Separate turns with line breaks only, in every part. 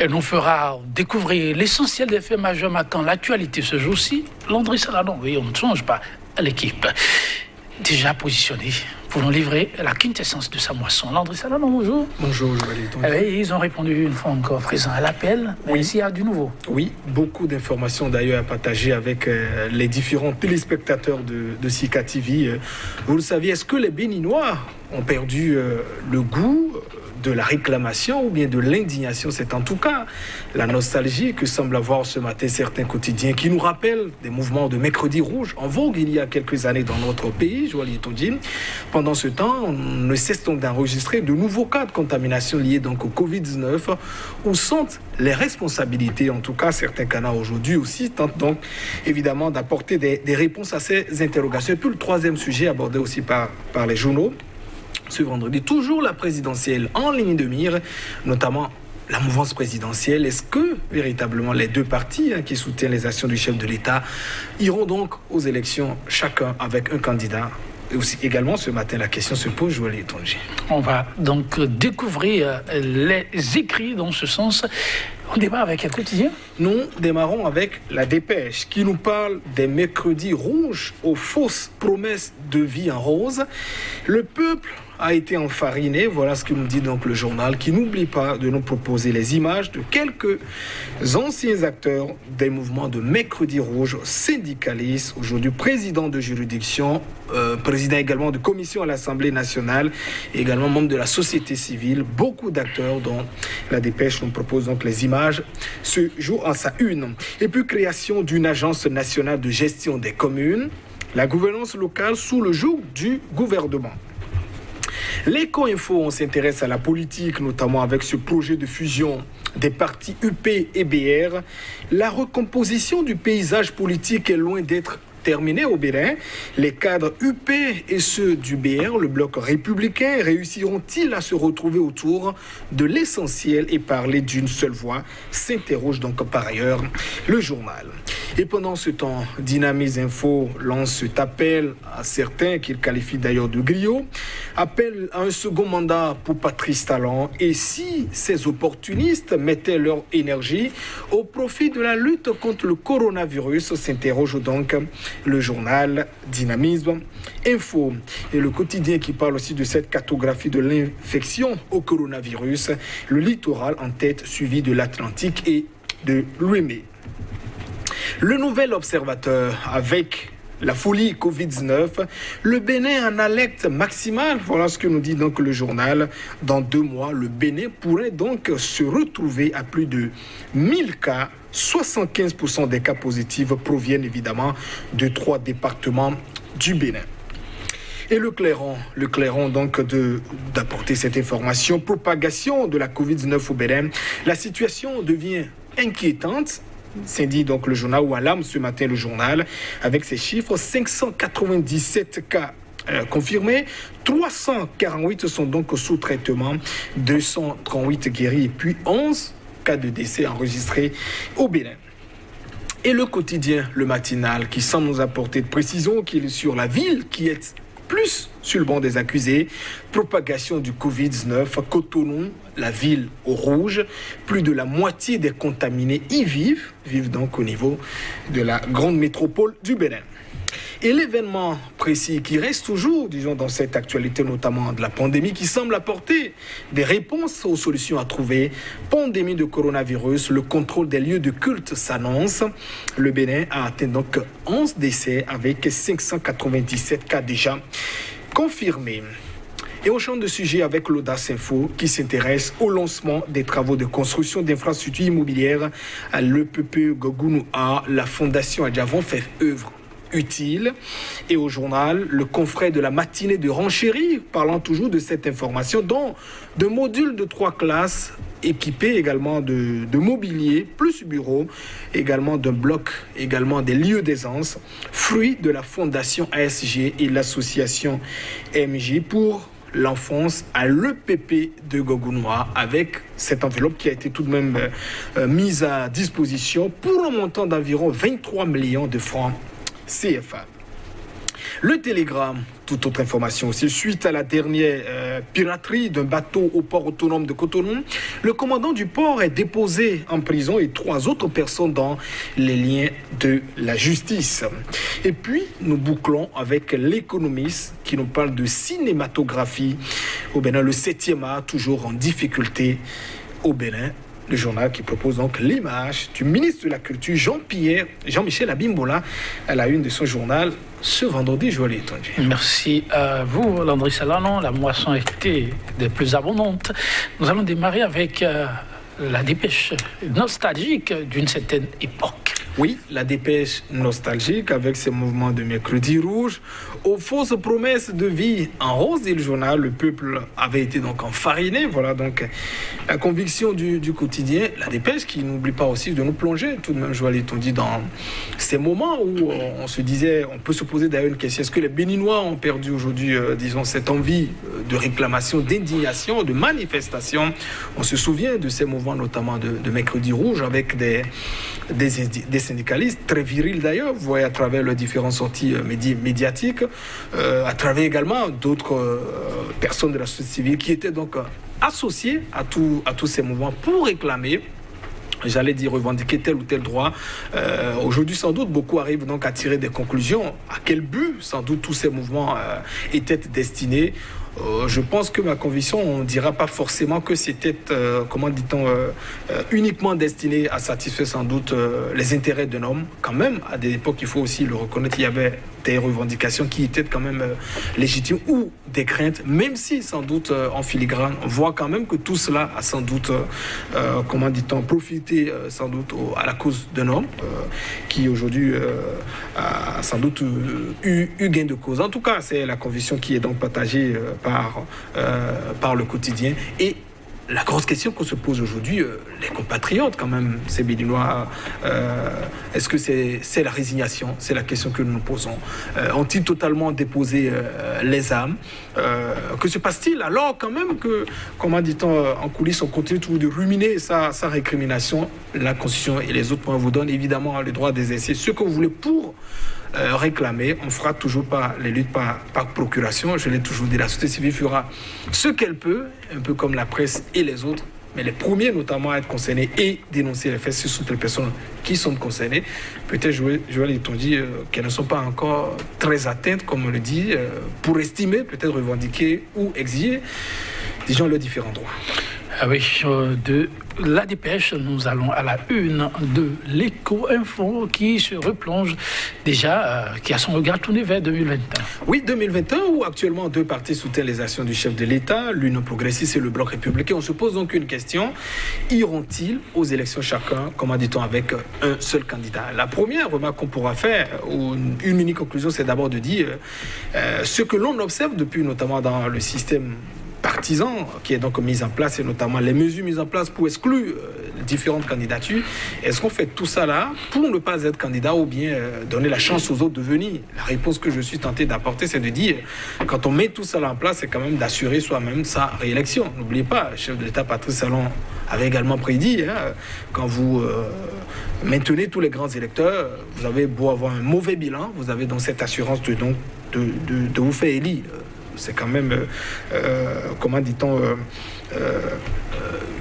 Elle nous fera découvrir l'essentiel des faits majeurs marquant l'actualité ce jour-ci. Landry Saladon, oui, on ne change pas à l'équipe. Déjà positionné pour nous livrer la quintessence de sa moisson. Landry Saladon, bonjour.
Bonjour, Joël.
Ils ont répondu une fois encore présent à l'appel, mais ici il y a du nouveau.
Oui, beaucoup d'informations d'ailleurs à partager avec les différents téléspectateurs de Sika TV. Vous le saviez, est-ce que les Béninois ont perdu le goût de la réclamation ou bien de l'indignation? C'est en tout cas la nostalgie que semblent avoir ce matin certains quotidiens qui nous rappellent des mouvements de mercredi rouge en vogue il y a quelques années dans notre pays, Joël Tondjin. Pendant ce temps, on ne cesse donc d'enregistrer de nouveaux cas de contamination liés donc au Covid-19. Où sont les responsabilités? En tout cas, certains canaux aujourd'hui aussi tentent donc évidemment d'apporter des réponses à ces interrogations. Et puis le troisième sujet abordé aussi par les journaux, ce vendredi, toujours la présidentielle en ligne de mire, notamment la mouvance présidentielle. Est-ce que véritablement les deux partis qui soutiennent les actions du chef de l'État iront donc aux élections, chacun avec un candidat? Et aussi également ce matin, la question se pose, Joël Tondjin.
On va donc découvrir les écrits dans ce sens. On démarre avec un quotidien.
Nous démarrons avec la Dépêche qui nous parle des mercredis rouges aux fausses promesses de vie en rose. Le peuple a été enfariné, voilà ce que nous dit donc le journal, qui n'oublie pas de nous proposer les images de quelques anciens acteurs des mouvements de mercredi rouge, syndicalistes, aujourd'hui président de juridiction, président également de commission à l'Assemblée nationale, et également membre de la société civile, beaucoup d'acteurs dont la Dépêche nous propose donc les images ce jour en sa une. Et puis création d'une agence nationale de gestion des communes, la gouvernance locale sous le joug du gouvernement. L'Éco-Info, on s'intéresse à la politique, notamment avec ce projet de fusion des partis UP et BR. La recomposition du paysage politique est loin d'être terminée au Bénin. Les cadres UP et ceux du BR, le bloc républicain, réussiront-ils à se retrouver autour de l'essentiel et parler d'une seule voix? S'interroge donc par ailleurs le journal. Et pendant ce temps, Dynamise Info lance cet appel à certains qu'il qualifie d'ailleurs de griots, appel à un second mandat pour Patrice Talon. Et si ces opportunistes mettaient leur énergie au profit de la lutte contre le coronavirus, s'interroge donc le journal Dynamisme Info. Et le quotidien qui parle aussi de cette cartographie de l'infection au coronavirus, le littoral en tête suivi de l'Atlantique et de l'Ouémé. Le nouvel observateur avec la folie Covid-19, le Bénin en alerte maximale, voilà ce que nous dit donc le journal. Dans 2 mois, le Bénin pourrait donc se retrouver à plus de 1000 cas. 75% des cas positifs proviennent évidemment de 3 départements du Bénin. Et le clairon donc d'apporter cette information, propagation de la Covid-19 au Bénin. La situation devient inquiétante. C'est dit donc le journal, ou alarme ce matin le journal, avec ces chiffres, 597 cas confirmés, 348 sont donc sous traitement, 238 guéris et puis 11 cas de décès enregistrés au Bénin. Et le quotidien, le matinal, qui semble nous apporter de précision, qui est sur la ville, qui est plus sur le banc des accusés, propagation du Covid-19, Cotonou, la ville au rouge, plus de la moitié des contaminés y vivent donc au niveau de la grande métropole du Bénin. Et l'événement précis qui reste toujours, disons, dans cette actualité, notamment de la pandémie, qui semble apporter des réponses aux solutions à trouver. Pandémie de coronavirus, le contrôle des lieux de culte s'annonce. Le Bénin a atteint donc 11 décès avec 597 cas déjà confirmés. Et on change de sujet avec l'Audace Info qui s'intéresse au lancement des travaux de construction d'infrastructures immobilières à l'EPP Gogounoua. La Fondation Adjavon fait œuvre utile. Et au journal, le confrère de la matinée de renchérie, parlant toujours de cette information, dont de modules de 3 classes équipés également de mobilier, plus bureaux, également d'un bloc, également des lieux d'aisance, fruit de la Fondation ASG et l'association MJ pour l'enfance à l'EPP de Gogounoua, avec cette enveloppe qui a été tout de même mise à disposition pour un montant d'environ 23 millions de francs CFA. Le Télégramme, toute autre information aussi, suite à la dernière piraterie d'un bateau au port autonome de Cotonou, le commandant du port est déposé en prison et 3 autres personnes dans les liens de la justice. Et puis, nous bouclons avec l'Économiste qui nous parle de cinématographie au Bénin, le 7e art, toujours en difficulté au Bénin. Le journal qui propose donc l'image du ministre de la Culture, Jean-Michel Abimbola, à la une de son journal ce vendredi, Joël Etonji.
Merci à vous, Landry Salanon. La moisson était des plus abondantes. Nous allons démarrer avec la dépêche nostalgique d'une certaine époque.
Oui, la dépêche nostalgique avec ses mouvements de mercredi rouge, aux fausses promesses de vie en rose, dit le journal. Le peuple avait été donc enfariné. Voilà donc la conviction du quotidien. La dépêche qui n'oublie pas aussi de nous plonger, tout de même, Joël Etonji, dans ces moments où on se disait, on peut se poser d'ailleurs une question, est-ce que les Béninois ont perdu aujourd'hui, disons, cette envie de réclamation, d'indignation, de manifestation? On se souvient de ces mouvements, notamment de mercredi rouge, avec des syndicalistes, très virils d'ailleurs, vous voyez à travers leurs différentes sorties médiatiques, à travers également d'autres personnes de la société civile qui étaient donc associées à tous ces mouvements pour réclamer, j'allais dire revendiquer tel ou tel droit. Aujourd'hui, sans doute, beaucoup arrivent donc à tirer des conclusions. À quel but, sans doute, tous ces mouvements étaient destinés? Je pense que ma conviction, on ne dira pas forcément que c'était, comment dit-on, uniquement destiné à satisfaire sans doute les intérêts d'un homme. Quand même, à des époques, il faut aussi le reconnaître, il y avait des revendications qui étaient quand même légitimes ou des craintes, même si sans doute en filigrane, on voit quand même que tout cela a sans doute, comment dit-on, profité sans doute à la cause d'un homme qui aujourd'hui a sans doute eu gain de cause. En tout cas, c'est la conviction qui est donc partagée par le quotidien. Et la grosse question qu'on se pose aujourd'hui, les compatriotes quand même, ces Béninois, est-ce que c'est la résignation? C'est la question que nous nous posons. Ont-ils totalement déposé les armes? Que se passe-t-il alors quand même que, comment dit-on, en coulisses, on continue toujours de ruminer sa récrimination? La Constitution et les autres points vous donnent évidemment le droit d'exercer ce que vous voulez pour réclamer. On fera toujours pas les luttes par procuration. Je l'ai toujours dit, la société civile fera ce qu'elle peut, un peu comme la presse et les autres, mais les premiers notamment à être concernés et dénoncer les faits, ce sont les personnes qui sont concernées. Peut-être Joël Etonji qu'elles ne sont pas encore très atteintes, comme on le dit, pour estimer, peut-être revendiquer ou exiger, disons, leurs différents droits.
Ah oui, de la dépêche, nous allons à la une de l'Éco-Info qui se replonge déjà, qui a son regard tourné vers 2021. Oui, 2021, où actuellement 2 partis soutiennent les actions du chef de l'État, l'Union progressiste et le Bloc républicain. On se pose donc une question, iront-ils aux élections chacun, comment dit-on, avec un seul candidat? La première remarque qu'on pourra faire, ou une mini-conclusion, c'est d'abord de dire ce que l'on observe depuis, notamment dans le système partisan qui est donc mis en place, et notamment les mesures mises en place pour exclure différentes candidatures. Est-ce qu'on fait tout ça là pour ne pas être candidat ou bien donner la chance aux autres de venir? La réponse que je suis tenté d'apporter, c'est de dire, quand on met tout ça là en place, c'est quand même d'assurer soi-même sa réélection. N'oubliez pas, le chef de l'État Patrice Talon avait également prédit, quand vous maintenez tous les grands électeurs, vous avez beau avoir un mauvais bilan, vous avez donc cette assurance de vous faire élire. C'est quand même, comment dit-on,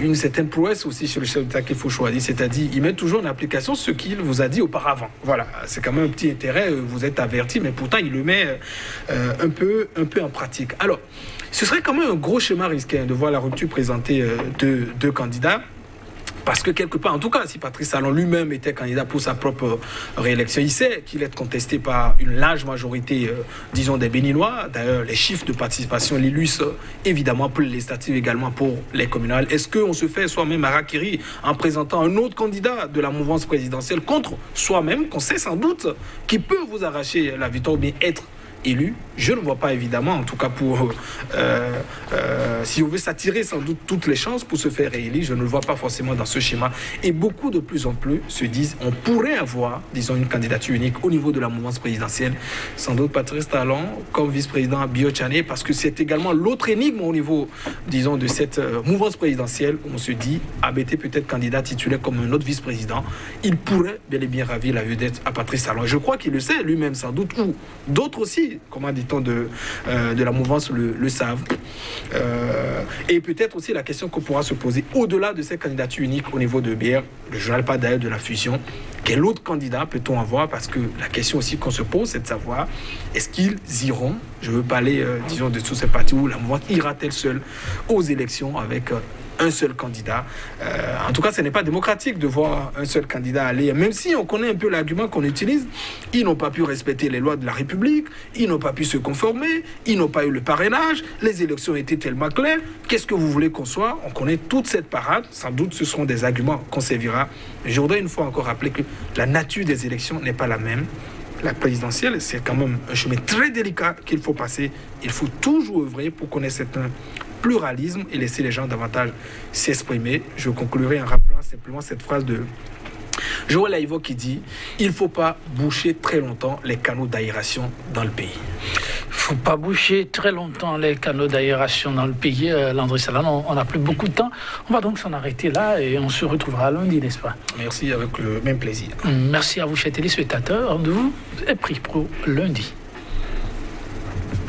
une certaine prouesse aussi sur le chef d'État qu'il faut choisir. C'est-à-dire, il met toujours en application ce qu'il vous a dit auparavant. Voilà, c'est quand même un petit intérêt, vous êtes averti, mais pourtant, il le met un peu en pratique. Alors, ce serait quand même un gros schéma risqué de voir la rupture présentée de 2 candidats. Parce que quelque part, en tout cas, si Patrice Talon lui-même était candidat pour sa propre réélection, il sait qu'il est contesté par une large majorité, disons, des Béninois. D'ailleurs, les chiffres de participation l'illustrent évidemment pour les législatives, également pour les communales. Est-ce qu'on se fait soi-même harakiri en présentant un autre candidat de la mouvance présidentielle contre soi-même, qu'on sait sans doute qui peut vous arracher la victoire ou bien être élu?
Je ne vois pas évidemment, en tout cas pour... si on veut s'attirer sans doute toutes les chances pour se faire réélire, je ne le vois pas forcément dans ce schéma. Et beaucoup de plus en plus se disent, on pourrait avoir, disons, une candidature unique au niveau de la mouvance présidentielle. Sans doute Patrice Talon comme vice-président à Biotchané, parce que c'est également l'autre énigme au niveau, disons, de cette mouvance présidentielle. On se dit, ABT peut-être candidat titulaire comme un autre vice-président. Il pourrait bel et bien ravir la vedette à Patrice Talon. Je crois qu'il le sait lui-même sans doute, ou d'autres aussi, comment dit-on, de la mouvance le savent. Et peut-être aussi la question qu'on pourra se poser au-delà de cette candidature unique au niveau de BR, le journal pas d'ailleurs de la fusion, quel autre candidat peut-on avoir? Parce que la question aussi qu'on se pose, c'est de savoir, est-ce qu'ils iront, je veux parler, disons, de tous ces partis où la mouvance ira-t-elle seule aux élections avec un seul candidat? En tout cas, ce n'est pas démocratique de voir un seul candidat aller, même si on connaît un peu l'argument qu'on utilise. Ils n'ont pas pu respecter les lois de la République, ils n'ont pas pu se conformer, ils n'ont pas eu le parrainage, les élections étaient tellement claires. Qu'est-ce que vous voulez qu'on soit? On connaît toute cette parade, sans doute ce seront des arguments qu'on servira. Je voudrais une fois encore rappeler que la nature des élections n'est pas la même. La présidentielle, c'est quand même un chemin très délicat qu'il faut passer. Il faut toujours œuvrer pour qu'on ait un pluralisme et laisser les gens davantage s'exprimer. Je conclurai en rappelant simplement cette phrase de Joël Aïvo qui dit « Il ne faut pas boucher très longtemps les canaux d'aération dans le pays ».
Il ne faut pas boucher très longtemps les canaux d'aération dans le pays. Landry Salanon, on n'a plus beaucoup de temps. On va donc s'en arrêter là et on se retrouvera lundi, n'est-ce pas?
Merci, avec le même plaisir.
Merci à vous, chers téléspectateurs. Rendez-vous est pris pour lundi.